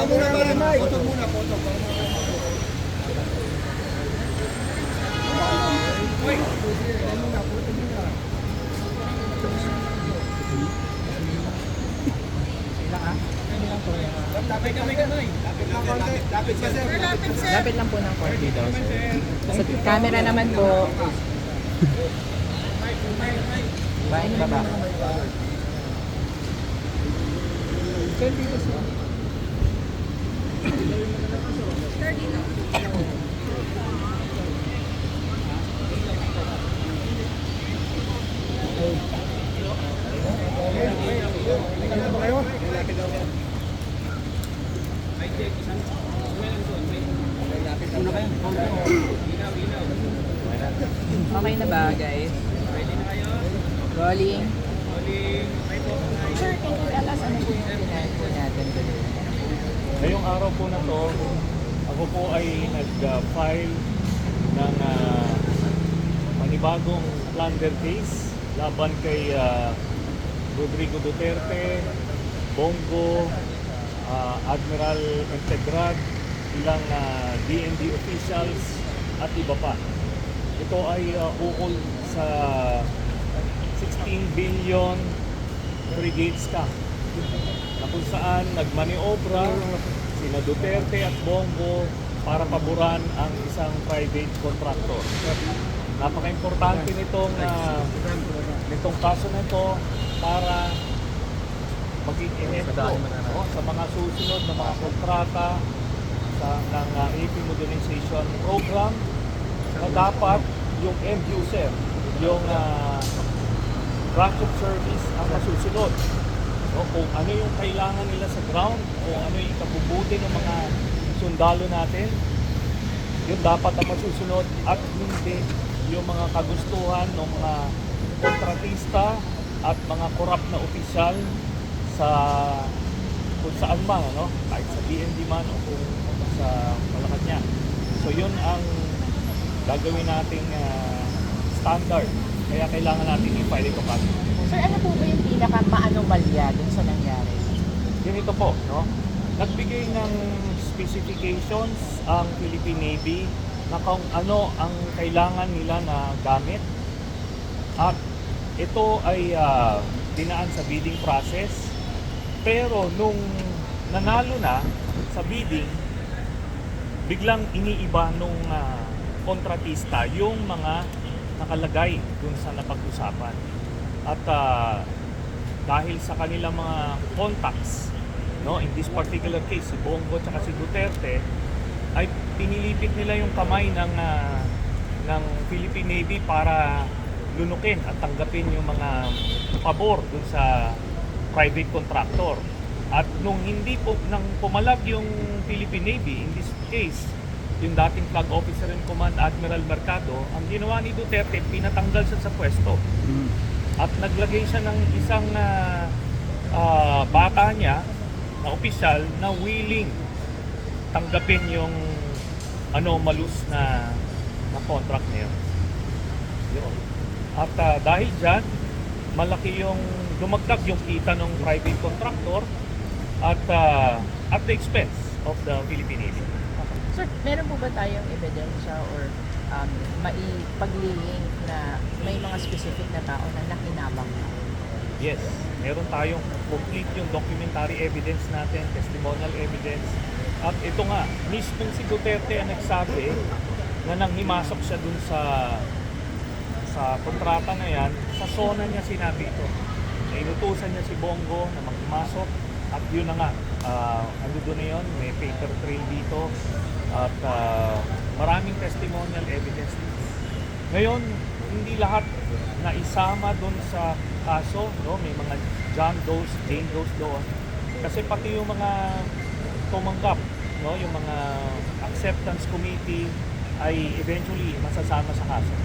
muna ba? Photo muna, photo. Uy! Lapit kami kanoy. Lapit pa sir. Lapit lang po ng konti daw, sir. Sa camera naman po. Baik, baba. Sir, dito sir. Ano ba kayo? Una kayo. Okay na ba, guys? Rolling. Sir, can you tell us ano po yung tinahin po natin today? Ngayong araw po na to, ako po ay nag-file ng panibagong plunder case laban kay Rodrigo Duterte, Bongo, Admiral Integrad, ilang DND officials at iba pa. Ito ay ukol sa 16 billion frigate scam na kung saan nagmaniobra sina Duterte at Bongo para paboran ang isang private contractor. Napaka-importante nitong kaso na ito para maging ehemplo sa mga susunod na mga kontrata ng AP Modernization Program na dapat yung end user, yung branch of service ang masusunod. Kung ano yung kailangan nila sa ground, kung ano yung ikabubuti ng mga sundalo natin, yun dapat ang masusunod at hindi yung mga kagustuhan ng mga kontratista at mga korap na opisyal sa kung saan man, kahit sa DND man o kung sa Malacanang. So yun ang gagawin nating standard. Kaya kailangan natin i-file ito kasi. Sir, ano po ba yung pinaka-maanomalya dun sa nangyari? Ganito po, nagbigay ng specifications ang Philippine Navy na kung ano ang kailangan nila na gamit. At ito ay dinaan sa bidding process. Pero nung nanalo na sa bidding, biglang iniiba nung kontratista yung mga nakalagay dun sa napag-usapan. At dahil sa kanilang mga contacts, in this particular case, si Bongo at si Duterte, ay pinilipit nila yung kamay ng Philippine Navy para lunukin at tanggapin yung mga pabor dun sa private contractor. At nung hindi po nang pumalag yung Philippine Navy, in this case, yung dating flag officer in command, Admiral Mercado, ang ginawa ni Duterte, pinatanggal siya sa pwesto. At naglagay siya ng isang bata niya na opisyal na willing tanggapin yung anomalous na contract niya. Yun. At dahil dyan, malaki yung dumagdag yung kita ng private contractor at the expense of the Philippine Navy. Sir, meron po ba tayong ebidensya or maipaglilink na may mga specific na tao na nakinabang na? Yes, meron tayong complete yung documentary evidence natin, testimonial evidence. At ito nga, mismo si Duterte ang nagsabi na nang himasok siya dun sa kontrata na yan, sa SONA niya sinabi ito. Inutusan niya si Bongo na maghimasok at yun na nga, ano doon na yun, may paper trail dito at maraming testimonial evidence dito. Ngayon, hindi lahat na isama doon sa kaso, may mga John Does, Jane Does doon. Kasi pati yung mga tumanggap, yung mga acceptance committee ay eventually masasama sa kaso.